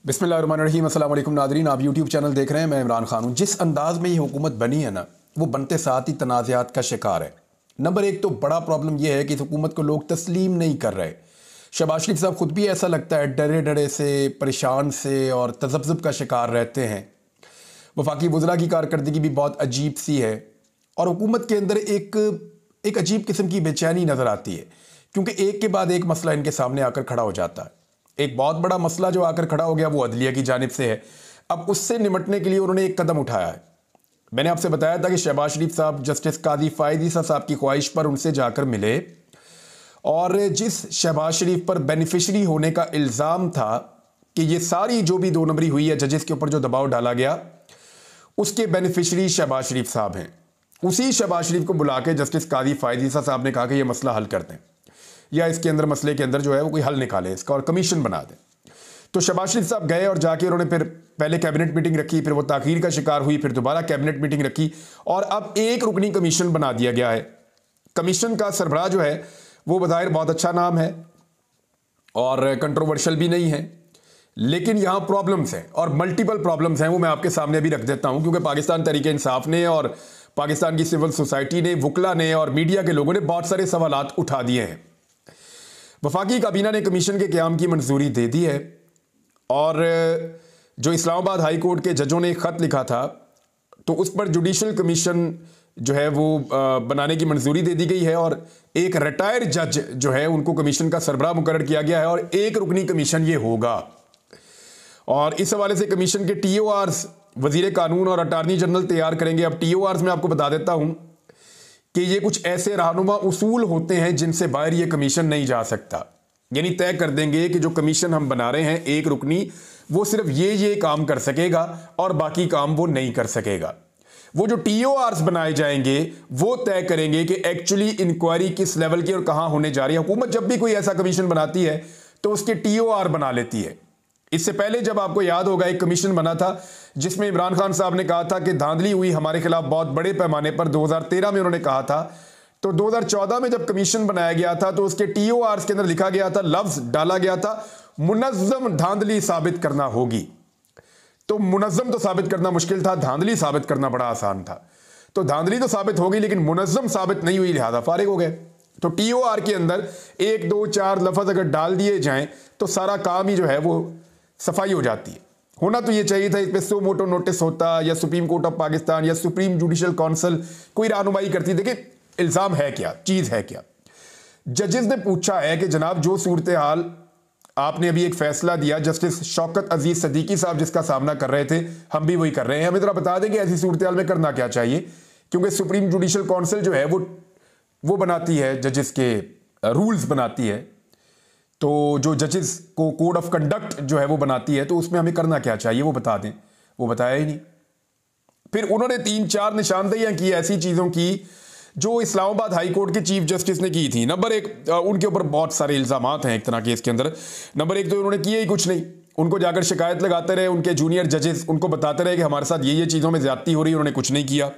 बिस्मिल्लाहिर्रहमानिर्रहीम। अस्सलाम वालेकुम नादरीन, आप यूट्यूब चैनल देख रहे हैं। मैं इमरान खान हूँ। जिस अंदाज में ये हुकूमत बनी है ना, वो बनते साथ ही तनाज़ात का शिकार है। नंबर एक तो बड़ा प्रॉब्लम यह है कि इस हुकूमत को लोग तस्लीम नहीं कर रहे। शहबाज शरीफ साहब खुद भी ऐसा लगता है डरे डरे से, परेशान से और तज़ब्ज़ुब का शिकार रहते हैं। वफाकी वज़रा की कारकर्दगी भी बहुत अजीब सी है और हुकूमत के अंदर एक अजीब किस्म की बेचैनी नज़र आती है, क्योंकि एक के बाद एक मसला इनके सामने आकर खड़ा हो जाता है। एक बहुत बड़ा मसला जो आकर खड़ा हो गया वो अदलिया की जानिब से है। अब उससे निपटने के लिए उन्होंने एक कदम उठाया है। मैंने आपसे बताया था कि शहबाज शरीफ साहब जस्टिस काजी फ़ायज़ ईसा साहब की ख्वाहिश पर उनसे जाकर मिले और जिस शहबाज शरीफ पर बेनिफिशरी होने का इल्ज़ाम था कि ये सारी जो भी 2 नंबरी हुई है, जजेस के ऊपर जो दबाव डाला गया, उसके बेनिफिशरी शहबाज शरीफ साहब हैं। उसी शहबाज शरीफ को बुला के जस्टिस काजी फ़ायज़ ईसा साहब ने कहा कि यह मसला हल कर दें या इसके अंदर मसले के अंदर जो है वो कोई हल निकाले इसका और कमीशन बना दें। तो शहबाज शरीफ साहब गए और जाके उन्होंने फिर पहले कैबिनेट मीटिंग रखी, फिर वो ताखीर का शिकार हुई, फिर दोबारा कैबिनेट मीटिंग रखी और अब एक रुकनी कमीशन बना दिया गया है। कमीशन का सरबराह जो है वो बज़ाहिर बहुत अच्छा नाम है और कंट्रोवर्शियल भी नहीं है, लेकिन यहाँ प्रॉब्लम्स हैं और मल्टीपल प्रॉब्लम्स हैं। वो मैं आपके सामने भी रख देता हूँ, क्योंकि पाकिस्तान तहरीक इंसाफ ने और पाकिस्तान की सिविल सोसाइटी ने, वकला ने और मीडिया के लोगों ने बहुत सारे सवालात उठा दिए हैं। वफाकी काबीना ने कमीशन के क़याम की मंजूरी दे दी है और जो इस्लामाबाद हाई कोर्ट के जजों ने एक ख़त लिखा था तो उस पर जुडिशल कमीशन जो है वो बनाने की मंजूरी दे दी गई है और एक रिटायर्ड जज जो है उनको कमीशन का सरबराह मुकर्रर किया गया है और एक रुकनी कमीशन ये होगा। और इस हवाले से कमीशन के TORs वजीर कानून और अटारनी जनरल तैयार करेंगे। अब TORs में आपको बता देता हूँ कि ये कुछ ऐसे रहनुमा उसूल होते हैं जिनसे बाहर ये कमीशन नहीं जा सकता। यानी तय कर देंगे कि जो कमीशन हम बना रहे हैं एक रुकनी, वो सिर्फ ये काम कर सकेगा और बाकी काम वो नहीं कर सकेगा। वो जो TORs बनाए जाएंगे वो तय करेंगे कि एक्चुअली इंक्वायरी किस लेवल की और कहां होने जा रही है। हुकूमत जब भी कोई ऐसा कमीशन बनाती है तो उसके TOR बना लेती है। इससे पहले जब आपको याद होगा एक कमीशन बना था जिसमें इमरान खान साहब ने कहा था कि धांधली हुई हमारे खिलाफ बहुत बड़े पैमाने पर, 2013 में उन्होंने कहा था। तो 2014 में जब कमीशन बनाया गया था तो उसके TORs के अंदर लिखा गया था, लफ्ज डाला गया था, मुनज़्ज़म धांधली साबित करना होगी। तो मुनज़्ज़म तो साबित करना मुश्किल था, धांधली साबित करना बड़ा आसान था। तो धांधली तो साबित हो गई लेकिन मुनज़्ज़म साबित नहीं हुई, लिहाजा फारिग हो गए। तो TOR के अंदर 1 2 4 लफ्ज अगर डाल दिए जाएं तो सारा काम ही जो है वो सफाई हो जाती है। होना तो ये चाहिए था, इस पर सो मोटो नोटिस होता या सुप्रीम कोर्ट ऑफ पाकिस्तान या सुप्रीम जुडिशल काउंसिल कोई रहनुमाई करती। देखिए इल्ज़ाम है क्या, चीज़ है क्या। जजेस ने पूछा है कि जनाब जो सूरत हाल आपने अभी एक फैसला दिया, जस्टिस शौकत अजीज सदीकी साहब जिसका सामना कर रहे थे, हम भी वही कर रहे हैं, हमें ज़रा बता दें कि ऐसी सूरत हाल में करना क्या चाहिए। क्योंकि सुप्रीम जुडिशल काउंसिल जो है वो बनाती है, जजेस के रूल्स बनाती है, तो जो जजेस को कोड ऑफ कंडक्ट जो है वो बनाती है, तो उसमें हमें करना क्या चाहिए वो बता दें। वो बताया ही नहीं। फिर उन्होंने 3-4 निशानदेहियां की ऐसी चीज़ों की जो इस्लामाबाद हाई कोर्ट के चीफ जस्टिस ने की थी। नंबर एक, उनके ऊपर बहुत सारे इल्ज़ामात हैं एक तरह के इसके अंदर। नंबर एक तो उन्होंने किया ही कुछ नहीं, उनको जाकर शिकायत लगाते रहे, उनके जूनियर जजेस उनको बताते रहे कि हमारे साथ ये चीज़ों में ज्यादती हो रही है, उन्होंने कुछ नहीं किया।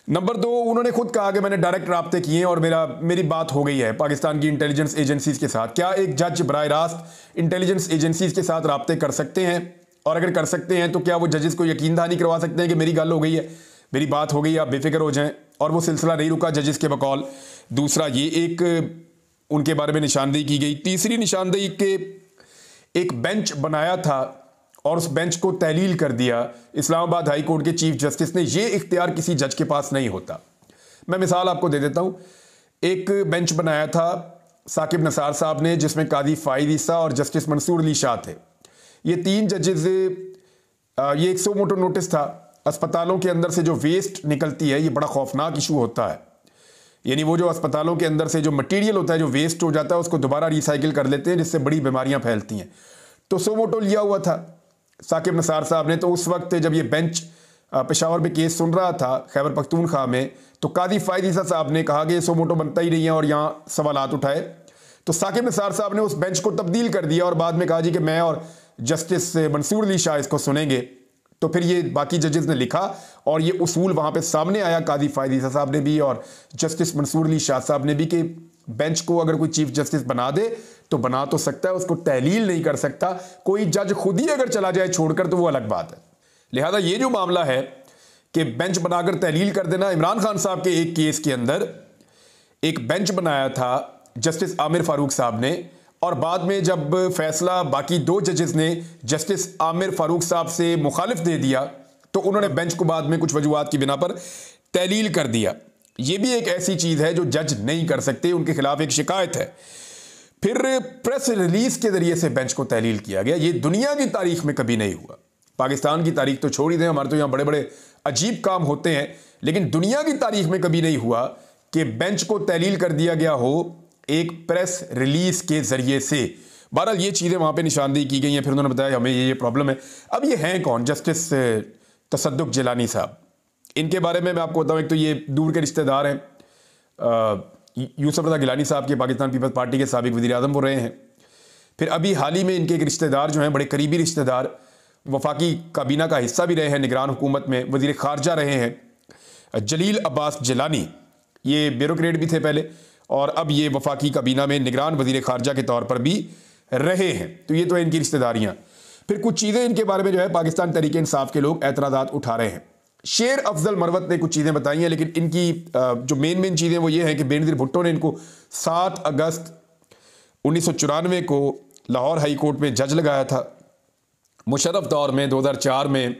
नंबर 2, उन्होंने खुद कहा कि मैंने डायरेक्ट राब्ते किए और मेरी बात हो गई है पाकिस्तान की इंटेलिजेंस एजेंसीज के साथ। क्या एक जज बराह रास्त इंटेलिजेंस एजेंसीज के साथ राब्ते कर सकते हैं? और अगर कर सकते हैं तो क्या वो जजेस को यकीन दहानी करवा सकते हैं कि मेरी गल हो गई है, मेरी बात हो गई, आप बेफिक्र हो जाएं? और वो सिलसिला नहीं रुका जजेस के बकौल। दूसरा, ये एक उनके बारे में निशानदेही की गई। तीसरी निशानदेही के एक बेंच बनाया था और उस बेंच को तहलील कर दिया इस्लामाबाद हाई कोर्ट के चीफ जस्टिस ने। ये इख्तियार किसी जज के पास नहीं होता। मैं मिसाल आपको दे देता हूं। एक बेंच बनाया था साकिब नसार साहब ने जिसमें काजी फ़ायज़ ईसा और जस्टिस मंसूर अली शाह थे। ये 3 जजेस, ये एक सो मोटो नोटिस था। अस्पतालों के अंदर से जो वेस्ट निकलती है, ये बड़ा खौफनाक इशू होता है। यानी वो जो अस्पतालों के अंदर से जो मटीरियल होता है, जो वेस्ट हो जाता है, उसको दोबारा रिसाइकिल कर लेते हैं जिससे बड़ी बीमारियां फैलती हैं। तो सो मोटो लिया हुआ था साकिब नसार साहब ने। तो उस वक्त जब ये बेंच पेशावर में केस सुन रहा था खैबर पख्तूनख्वा में, तो काजी फ़ायज़ ईसा साहब ने कहा कि ये सो मोटो बनता ही नहीं है और यहाँ सवालात उठाए। तो साकिब नसार साहब ने उस बेंच को तब्दील कर दिया और बाद में कहा जी कि मैं और जस्टिस मंसूर अली शाह इसको सुनेंगे। तो फिर ये बाकी जजेस ने लिखा और ये उसूल वहां पे सामने आया, काजी फायद ईसा साहब ने भी और जस्टिस मंसूर अली शाह साहब ने भी, कि बेंच को अगर कोई चीफ जस्टिस बना दे तो बना तो सकता है, उसको तहलील नहीं कर सकता। कोई जज खुद ही अगर चला जाए छोड़कर तो वो अलग बात है। लिहाजा ये जो मामला है कि बेंच बनाकर तहलील कर देना, इमरान खान साहब के एक केस के अंदर एक बेंच बनाया था जस्टिस आमिर फारूक साहब ने, और बाद में जब फैसला बाकी दो जजेस ने जस्टिस आमिर फारूक साहब से मुखालिफ दे दिया तो उन्होंने बेंच को बाद में कुछ वजूहात की बिना पर तहलील कर दिया। यह भी एक ऐसी चीज है जो जज नहीं कर सकते, उनके खिलाफ एक शिकायत है। फिर प्रेस रिलीज के जरिए से बेंच को तहलील किया गया। ये दुनिया की तारीख में कभी नहीं हुआ। पाकिस्तान की तारीख तो छोड़ ही दें, हमारे तो यहां बड़े बड़े अजीब काम होते हैं, लेकिन दुनिया की तारीख में कभी नहीं हुआ कि बेंच को तहलील कर दिया गया हो एक प्रेस रिलीज के जरिए से। बहरहाल ये चीजें वहां पे निशानदेही की गई हैं। फिर उन्होंने बताया हमें ये प्रॉब्लम है। अब ये हैं कौन? जस्टिस तसद्दुक जिलानी साहब। इनके बारे में मैं आपको बताऊं, एक तो ये दूर के रिश्तेदार हैं यूसुफ रज़ा गिलानी साहब के, पाकिस्तान पीपल्स पार्टी के साबिक वज़ीर आज़म वो रहे हैं। फिर अभी हाल ही में इनके एक रिश्तेदार जो हैं, बड़े करीबी रिश्तेदार, वफाकी काबीना का हिस्सा भी रहे हैं, निगरान हुकूमत में वज़ीर ख़ारजा रहे हैं, जलील अब्बास जिलानी। ये ब्यूरोक्रेट भी थे पहले और अब ये वफाकी काबीना में निगरान वज़ीर ख़ारजा के तौर पर भी रहे हैं। तो ये तो है इनकी रिश्तेदारियाँ। फिर कुछ चीज़ें इनके बारे में जो है पाकिस्तान तहरीक इंसाफ के लोग एतराज़ात उठा रहे हैं। शेर अफजल मरवत ने कुछ चीज़ें बताई हैं, लेकिन इनकी जो मेन चीज़ें वो ये हैं कि बेनज़ीर भुट्टो ने इनको 7 अगस्त 1994 को लाहौर हाई कोर्ट में जज लगाया था। मुशर्रफ दौर में 2004 में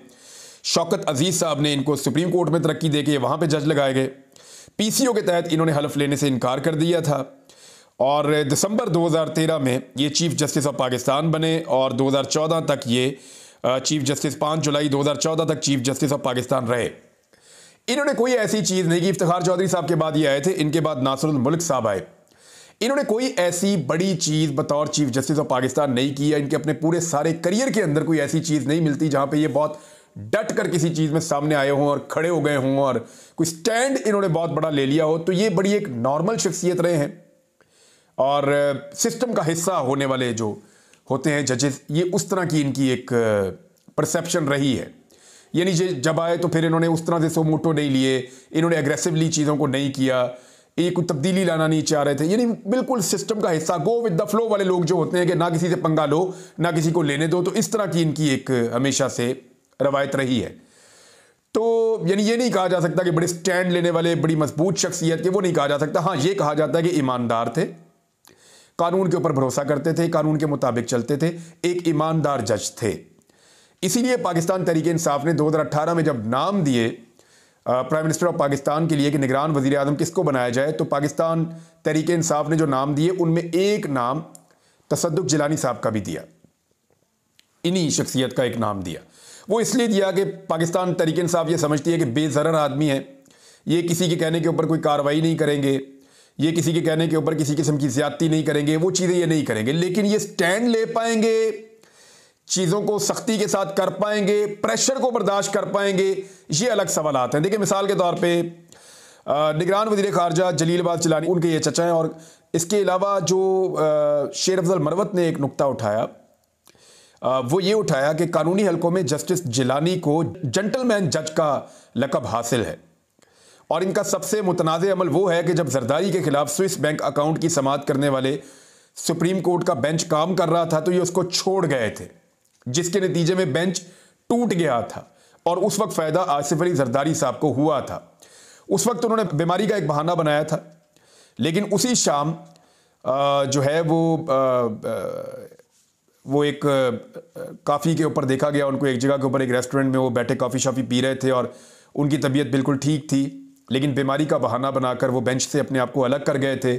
शौकत अजीज़ साहब ने इनको सुप्रीम कोर्ट में तरक्की देके वहाँ पे जज लगाए गए। पीसीओ के तहत इन्होंने हलफ लेने से इनकार कर दिया था और दिसंबर 2013 में ये चीफ जस्टिस ऑफ पाकिस्तान बने और 2014 तक ये चीफ जस्टिस 5 जुलाई 2014 तक चीफ जस्टिस ऑफ पाकिस्तान रहे। इन्होंने कोई ऐसी चीज़ नहीं की। इफ्तिखार चौधरी साहब के बाद ये आए थे, इनके बाद नासिरुल मुल्क साहब आए। इन्होंने कोई ऐसी बड़ी चीज़ बतौर चीफ जस्टिस ऑफ पाकिस्तान नहीं की, या इनके अपने पूरे सारे करियर के अंदर कोई ऐसी चीज़ नहीं मिलती जहाँ पे ये बहुत डट कर किसी चीज़ में सामने आए हों और खड़े हो गए हों और कोई स्टैंड इन्होंने बहुत बड़ा ले लिया हो। तो ये बड़ी एक नॉर्मल शख्सियत रहे हैं और सिस्टम का हिस्सा होने वाले जो होते हैं जजेस, ये उस तरह की इनकी एक परसेप्शन रही है। यानी जब आए तो फिर इन्होंने उस तरह से सो मोटो नहीं लिए, इन्होंने एग्रेसिवली चीज़ों को नहीं किया, ये कोई तब्दीली लाना नहीं चाह रहे थे। यानी बिल्कुल सिस्टम का हिस्सा, गो विद द फ्लो वाले लोग जो होते हैं कि ना किसी से पंगा लो ना किसी को लेने दो। तो इस तरह की इनकी एक हमेशा से रवायत रही है। तो यानी ये नहीं कहा जा सकता कि बड़े स्टैंड लेने वाले बड़ी मजबूत शख्सियत के, वो नहीं कहा जा सकता। हाँ, ये कहा जाता है कि ईमानदार थे, कानून के ऊपर भरोसा करते थे, कानून के मुताबिक चलते थे, एक ईमानदार जज थे। इसीलिए पाकिस्तान तहरीक इंसाफ ने 2018 में जब नाम दिए प्राइम मिनिस्टर ऑफ पाकिस्तान के लिए कि निगरान वज़ीर आज़म किसको बनाया जाए, तो पाकिस्तान तहरीक इंसाफ ने जो नाम दिए उनमें एक नाम तसद्दुक जिलानी साहब का भी दिया। इन्हीं शख्सियत का एक नाम दिया। वो इसलिए दिया कि पाकिस्तान तहरीक इंसाफ ये समझती है कि बेज़रर आदमी है, ये किसी के कहने के ऊपर कोई कार्रवाई नहीं करेंगे, ये किसी के कहने के ऊपर किसी किस्म की ज्यादती नहीं करेंगे, वो चीज़ें ये नहीं करेंगे। लेकिन ये स्टैंड ले पाएंगे, चीज़ों को सख्ती के साथ कर पाएंगे, प्रेशर को बर्दाश्त कर पाएंगे, ये अलग सवालात हैं। देखिए, मिसाल के तौर पे निगरान वज़ीर ख़ारजा जलील अब्बास जिलानी, उनके ये चचा हैं। और इसके अलावा जो शेर अफजल मरवत ने एक नुक्ता उठाया, वो ये उठाया कि कानूनी हलकों में जस्टिस जिलानी को जेंटलमैन जज का लक़ब हासिल है। और इनका सबसे मुतनाज़ अमल वो है कि जब जरदारी के खिलाफ स्विस बैंक अकाउंट की समाअत करने वाले सुप्रीम कोर्ट का बेंच काम कर रहा था तो ये उसको छोड़ गए थे, जिसके नतीजे में बेंच टूट गया था। और उस वक्त फ़ायदा आसिफ अली जरदारी साहब को हुआ था। उस वक्त उन्होंने बीमारी का एक बहाना बनाया था, लेकिन उसी शाम जो है वो एक काफ़ी के ऊपर देखा गया उनको, एक जगह के ऊपर एक रेस्टोरेंट में वो बैठे कॉफ़ी शॉफ़ी पी रहे थे और उनकी तबीयत बिल्कुल ठीक थी, लेकिन बीमारी का बहाना बनाकर वो बेंच से अपने आप को अलग कर गए थे।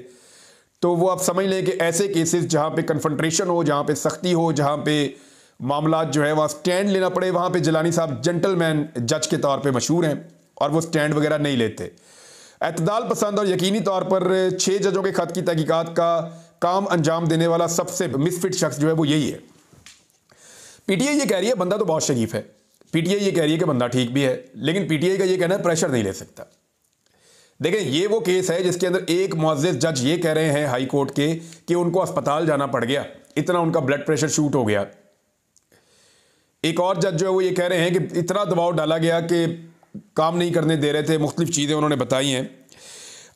तो वो आप समझ लें कि ऐसे केसेस जहाँ पे कन्फ्रंट्रेशन हो, जहाँ पे सख्ती हो, जहाँ पे मामला जो है वहाँ स्टैंड लेना पड़े, वहाँ पे जिलानी साहब जेंटलमैन जज के तौर पे मशहूर हैं और वो स्टैंड वगैरह नहीं लेते। एतदाल पसंद और यकीनी तौर पर 6 जजों के खत की तहकीकात का काम अंजाम देने वाला सबसे मिसफिट शख्स जो है वो यही है। पीटीआई ये कह रही है बंदा तो बहुत शरीफ है, पीटीआई ये कह रही है कि बंदा ठीक भी है, लेकिन पीटीआई का ये कहना है प्रेशर नहीं ले सकता। देखें, ये वो केस है जिसके अंदर एक मुअज़्ज़िज़ जज ये कह रहे हैं हाई कोर्ट के कि उनको अस्पताल जाना पड़ गया, इतना उनका ब्लड प्रेशर शूट हो गया। एक और जज जो है वो ये कह रहे हैं कि इतना दबाव डाला गया कि काम नहीं करने दे रहे थे, मुख्तलिफ चीज़ें उन्होंने बताई हैं।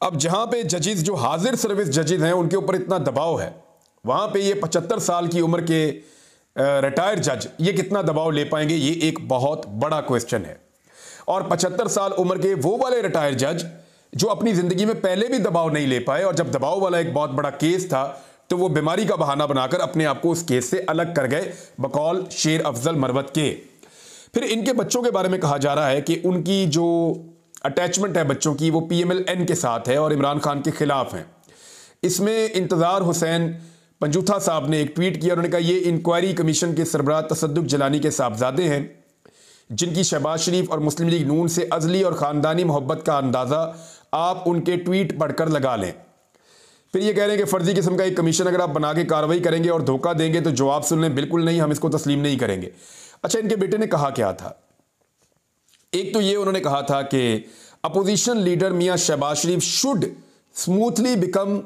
अब जहाँ पे जजेस जो हाजिर सर्विस जजेस हैं उनके ऊपर इतना दबाव है, वहाँ पे ये 75 साल की उम्र के रिटायर्ड जज ये कितना दबाव ले पाएंगे, ये एक बहुत बड़ा क्वेश्चन है। और 75 साल उम्र के वो वाले रिटायर्ड जज जो अपनी ज़िंदगी में पहले भी दबाव नहीं ले पाए, और जब दबाव वाला एक बहुत बड़ा केस था तो वो बीमारी का बहाना बनाकर अपने आप को उस केस से अलग कर गए, बकौल शेर अफजल मरवत के। फिर इनके बच्चों के बारे में कहा जा रहा है कि उनकी जो अटैचमेंट है बच्चों की वो PMLN के साथ है और इमरान खान के खिलाफ हैं। इसमें इंतज़ार हुसैन पंजूथा साहब ने एक ट्वीट किया, उन्होंने कहा ये इंक्वायरी कमीशन के सरबराह तसद्दुक जलानी के साहबजादे हैं जिनकी शहबाज शरीफ और मुस्लिम लीग नून से अजली और ख़ानदानी मोहब्बत का अंदाज़ा आप उनके ट्वीट पढ़कर लगा लें। फिर ये कह रहे हैं कि फ़र्जी किस्म का एक कमीशन अगर आप बना के कार्रवाई करेंगे और धोखा देंगे तो जवाब सुन लें, बिल्कुल नहीं, हम इसको तस्लीम नहीं करेंगे। अच्छा, इनके बेटे ने कहा क्या था? एक तो ये उन्होंने कहा था कि opposition leader Mian Shahbaz Sharif should smoothly become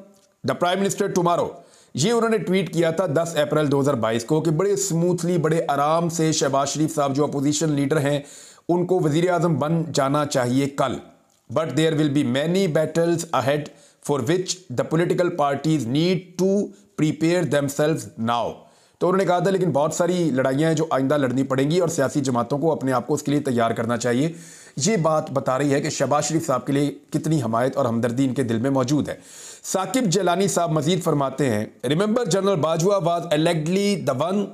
the prime minister tomorrow. ये उन्होंने ट्वीट किया था 10 अप्रैल 2022 को कि बड़े स्मूथली, बड़े आराम से शहबाज शरीफ साहब जो अपोजिशन लीडर हैं उनको वजीर आजम बन जाना चाहिए कल। But there will be many battles ahead for which the political parties need to prepare themselves now. तो उन्होंने कहा था लेकिन बहुत सारी लड़ाइयाँ हैं जो आइंदा लड़नी पड़ेंगी और सियासी जमातों को अपने आप को उसके लिए तैयार करना चाहिए। ये बात बता रही है कि शहबाज शरीफ साहब के लिए कितनी हमायत और हमदर्दी इनके दिल में मौजूद है। साकिब जलानी साहब मजीद फरमाते हैं, remember general Bajwa was allegedly the one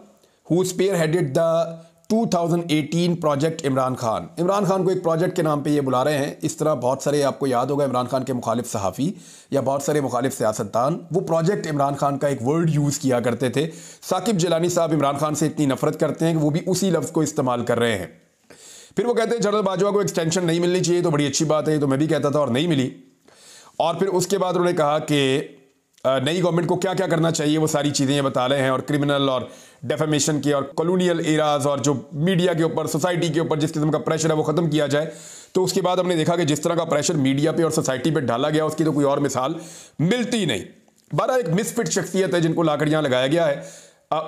who spearheaded the 2018 project Imran Khan. Imran Khan को एक प्रोजेक्ट के नाम पे ये बुला रहे हैं। इस तरह बहुत सारे, आपको याद होगा, इमरान खान के मुखालिफ सहाफ़ी या बहुत सारे मुखालिफ सियासतदान वो प्रोजेक्ट इमरान खान का एक वर्ड यूज़ किया करते थे। साकिब जलानी साहब इमरान खान से इतनी नफरत करते हैं कि वो भी उसी लफ्ज़ को इस्तेमाल कर रहे हैं। फिर वो कहते हैं जनरल बाजवा को एक्सटेंशन नहीं मिलनी चाहिए, तो बड़ी अच्छी बात है, ये तो मैं भी कहता था और नहीं मिली। और फिर उसके बाद उन्होंने कहा कि नई गवर्नमेंट को क्या क्या करना चाहिए, वो सारी चीज़ें ये बता रहे हैं, और क्रिमिनल और डेफेमेशन के और कॉलोनियल एराज और जो मीडिया के ऊपर, सोसाइटी के ऊपर जिस किस्म का प्रेशर है वो ख़त्म किया जाए। तो उसके बाद हमने देखा कि जिस तरह का प्रेशर मीडिया पे और सोसाइटी पे डाला गया उसकी तो कोई और मिसाल मिलती नहीं। 12 एक मिसफिट शख्सियत है जिनको लाकर यहाँ लगाया गया है।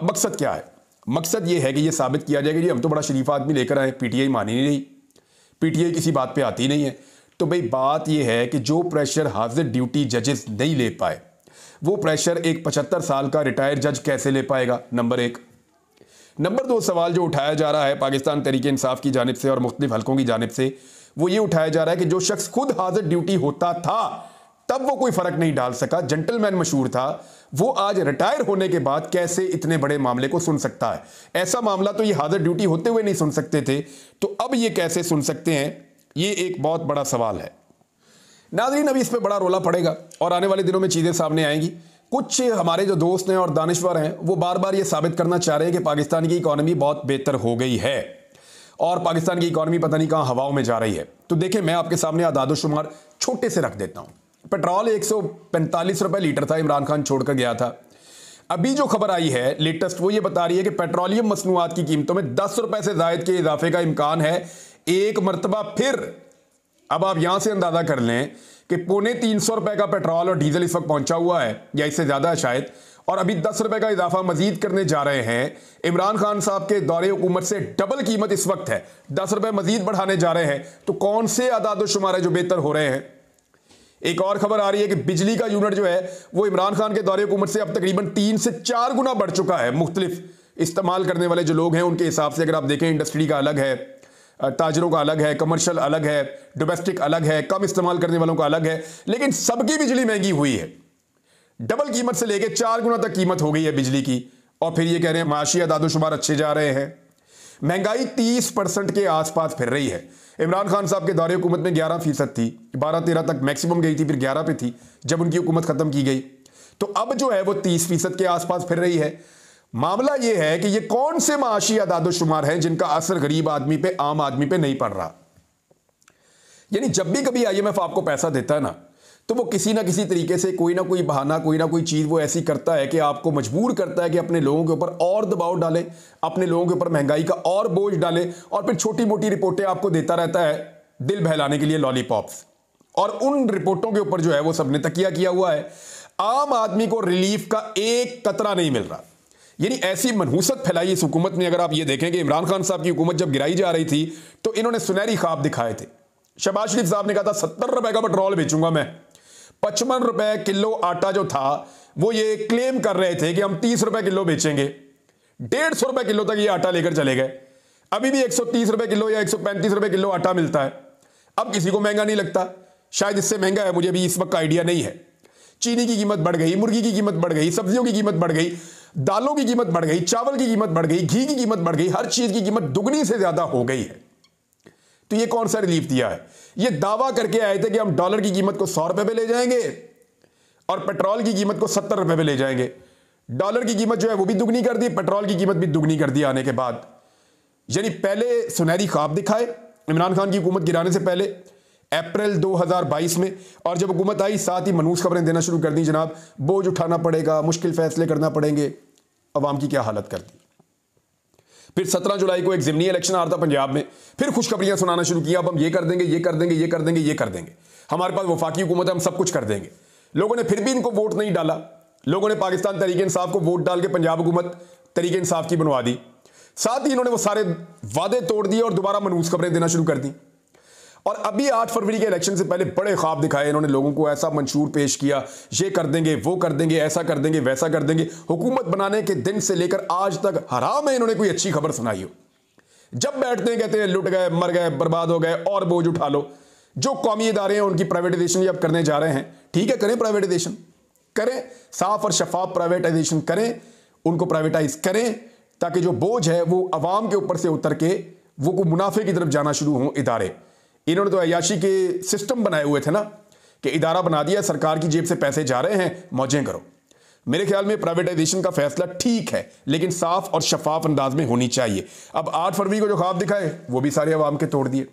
मकसद क्या है? मकसद ये है कि ये साबित किया जाए कि जी हम तो बड़ा शरीफ आदमी लेकर आए, PTI मानी नहीं रही, PTI किसी बात पर आती नहीं है। तो भाई बात यह है कि जो प्रेशर हाजिर ड्यूटी जजेस नहीं ले पाए वो प्रेशर एक 75 साल का रिटायर्ड जज कैसे ले पाएगा? नंबर एक। नंबर दो, सवाल जो उठाया जा रहा है पाकिस्तान तहरीक इंसाफ की जानिब से और मुख्तलिफ हलकों की जानिब से, वो ये उठाया जा रहा है कि जो शख्स खुद हाजिर ड्यूटी होता था तब वो कोई फर्क नहीं डाल सका, जेंटलमैन मशहूर था, वो आज रिटायर होने के बाद कैसे इतने बड़े मामले को सुन सकता है? ऐसा मामला तो ये हाजिर ड्यूटी होते हुए नहीं सुन सकते थे, तो अब ये कैसे सुन सकते हैं? ये एक बहुत बड़ा सवाल है। नाज़रीन, अभी इस पर बड़ा रोला पड़ेगा और आने वाले दिनों में चीज़ें सामने आएंगी। कुछ हमारे जो दोस्त हैं और दानिश्वर हैं वो बार बार ये साबित करना चाह रहे हैं कि पाकिस्तान की इकॉनमी बहुत बेहतर हो गई है और पाकिस्तान की इकॉनमी पता नहीं कहाँ हवाओं में जा रही है। तो देखें, मैं आपके सामने आदादोशुमार छोटे से रख देता हूँ। पेट्रोल 145 रुपये लीटर था, इमरान खान छोड़कर गया था। अभी जो खबर आई है लेटेस्ट वो ये बता रही है कि पेट्रोलियम मसनूआत की कीमतों में 10 रुपये से ज़ायद के इजाफे का इम्कान है एक मरतबा फिर। अब आप यहां से अंदाजा कर लें कि 350 रुपए का पेट्रोल और डीजल इस वक्त पहुंचा हुआ है या इससे ज्यादा है शायद, और अभी 10 रुपए का इजाफा मजीद करने जा रहे हैं। इमरान खान साहब के दौरे हुकूमत से डबल कीमत इस वक्त है, 10 रुपए मजीद बढ़ाने जा रहे हैं। तो कौन से आदाद-ओ-शुमार है जो बेहतर हो रहे हैं? एक और खबर आ रही है कि बिजली का यूनिट जो है वो इमरान खान के दौरे हुकूमत से अब तकरीबन 3 से 4 गुना बढ़ चुका है। मुख्तलिफ इस्तेमाल करने वाले जो लोग हैं उनके हिसाब से अगर आप देखें, इंडस्ट्री का अलग है, ताजरों का अलग है, कमर्शियल अलग है, डोमेस्टिक अलग है, कम इस्तेमाल करने वालों का अलग है, लेकिन सबकी बिजली महंगी हुई है। डबल कीमत से लेके 4 गुना तक कीमत हो गई है बिजली की। और फिर ये कह रहे हैं माशी आदादोशुमार अच्छे जा रहे हैं। महंगाई 30% के आसपास फिर रही है। इमरान खान साहब के दौरे हुकूमत में 11% थी, 12-13 तक मैक्सिमम गई थी, फिर 11 पे थी जब उनकी हुकूमत खत्म की गई। तो अब जो है वो 30% के आसपास फिर रही है। मामला यह है कि ये कौन से माशी आदादोशुमार हैं जिनका असर गरीब आदमी पे, आम आदमी पे नहीं पड़ रहा। यानी जब भी कभी IMF आपको पैसा देता है ना, तो वो किसी ना किसी तरीके से कोई ना कोई बहाना, कोई ना कोई चीज वो ऐसी करता है कि आपको मजबूर करता है कि अपने लोगों के ऊपर और दबाव डालें, अपने लोगों के ऊपर महंगाई का और बोझ डालें, और फिर छोटी मोटी रिपोर्टें आपको देता रहता है दिल बहलाने के लिए, लॉलीपॉप्स। और उन रिपोर्टों के ऊपर जो है वो सबने तकिया किया हुआ है। आम आदमी को रिलीफ का एक कतरा नहीं मिल रहा। यानी ऐसी मनहूसत फैलाई इस हुकूमत ने। अगर आप ये देखें कि इमरान खान साहब की हुकूमत जब गिराई जा रही थी तो इन्होंने सुनहरी ख्वाब दिखाए थे। शहबाज शरीफ साहब ने कहा था 70 रुपए का पेट्रोल बेचूंगा मैं। 55 रुपए किलो आटा जो था वो ये क्लेम कर रहे थे कि हम 30 रुपए किलो बेचेंगे। 150 रुपए किलो तक ये आटा लेकर चले गए। अभी भी 130 रुपए किलो या 135 रुपए किलो आटा मिलता है। अब किसी को महंगा नहीं लगता, शायद इससे महंगा है, मुझे भी इस वक्त आइडिया नहीं है। चीनी की कीमत बढ़ गई, मुर्गी की कीमत बढ़ गई, सब्जियों की कीमत बढ़ गई, दालों की कीमत बढ़ गई, चावल की कीमत बढ़ गई, घी की कीमत बढ़ गई, हर चीज की कीमत दुगनी से ज्यादा हो गई है। तो ये कौन सा रिलीफ दिया है? ये दावा करके आए थे कि हम डॉलर की कीमत को 100 रुपए पे ले जाएंगे और पेट्रोल की कीमत को 70 रुपए पे ले जाएंगे। डॉलर की कीमत जो है वो भी दुगनी कर दी, पेट्रोल की कीमत भी दुगनी कर दी आने के बाद। यानी पहले सुनहरी ख्वाब दिखाए इमरान खान की हुकूमत गिराने से पहले अप्रैल 2022 में, और जब हुकूमत आई साथ ही मनहूस खबरें देना शुरू कर दी। जनाब बोझ उठाना पड़ेगा, मुश्किल फैसले करना पड़ेंगे। अवाम की क्या हालत कर दी। फिर 17 जुलाई को एक ज़िमनी इलेक्शन आ रहा था पंजाब में, फिर खुशखबरियां सुनाना शुरू किया, अब हम ये कर देंगे, ये कर देंगे, ये कर देंगे, ये कर देंगे, हमारे पास वफाकी हुकूमत है, हम सब कुछ कर देंगे। लोगों ने फिर भी इनको वोट नहीं डाला। लोगों ने पाकिस्तान तहरीक इंसाफ को वोट डाल के पंजाब हुकूमत तहरीक इंसाफ की बनवा दी। साथ ही इन्होंने वो सारे वादे तोड़ दिए और दोबारा मनहूस खबरें देना शुरू कर दी। और अभी 8 फरवरी के इलेक्शन से पहले बड़े ख्वाब दिखाए इन्होंने लोगों को, ऐसा मंशूर पेश किया, ये कर देंगे, वो कर देंगे, ऐसा कर देंगे, वैसा कर देंगे। हुकूमत बनाने के दिन से लेकर आज तक हराम है इन्होंने कोई अच्छी खबर सुनाई हो। जब बैठते हैं कहते हैं लुट गए, मर गए, बर्बाद हो गए, और बोझ उठा लो। जो कौमी इदारे हैं उनकी प्राइवेटाइजेशन अब करने जा रहे हैं, ठीक है, करें प्राइवेटाइजेशन, करें, साफ और शफाफ प्राइवेटाइजेशन करें, उनको प्राइवेटाइज करें, ताकि जो बोझ है वो अवाम के ऊपर से उतर के वो मुनाफे की तरफ जाना शुरू हों इदारे। इन्होंने तो अयाशी के सिस्टम बनाए हुए थे ना, कि इदारा बना दिया, सरकार की जेब से पैसे जा रहे हैं, मौजें करो। मेरे ख्याल में प्राइवेटाइजेशन का फैसला ठीक है, लेकिन साफ और शफाफ अंदाज में होनी चाहिए। अब 8 फरवरी को जो ख्वाब दिखाए वो भी सारे अवाम के तोड़ दिए।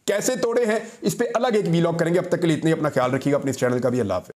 कैसे तोड़े हैं इस पे अलग एक वीलॉग करेंगे। अब तक के लिए इतने, अपना ख्याल रखिएगा, अपने इस चैनल का भी। अल्लाह हाफ़िज़।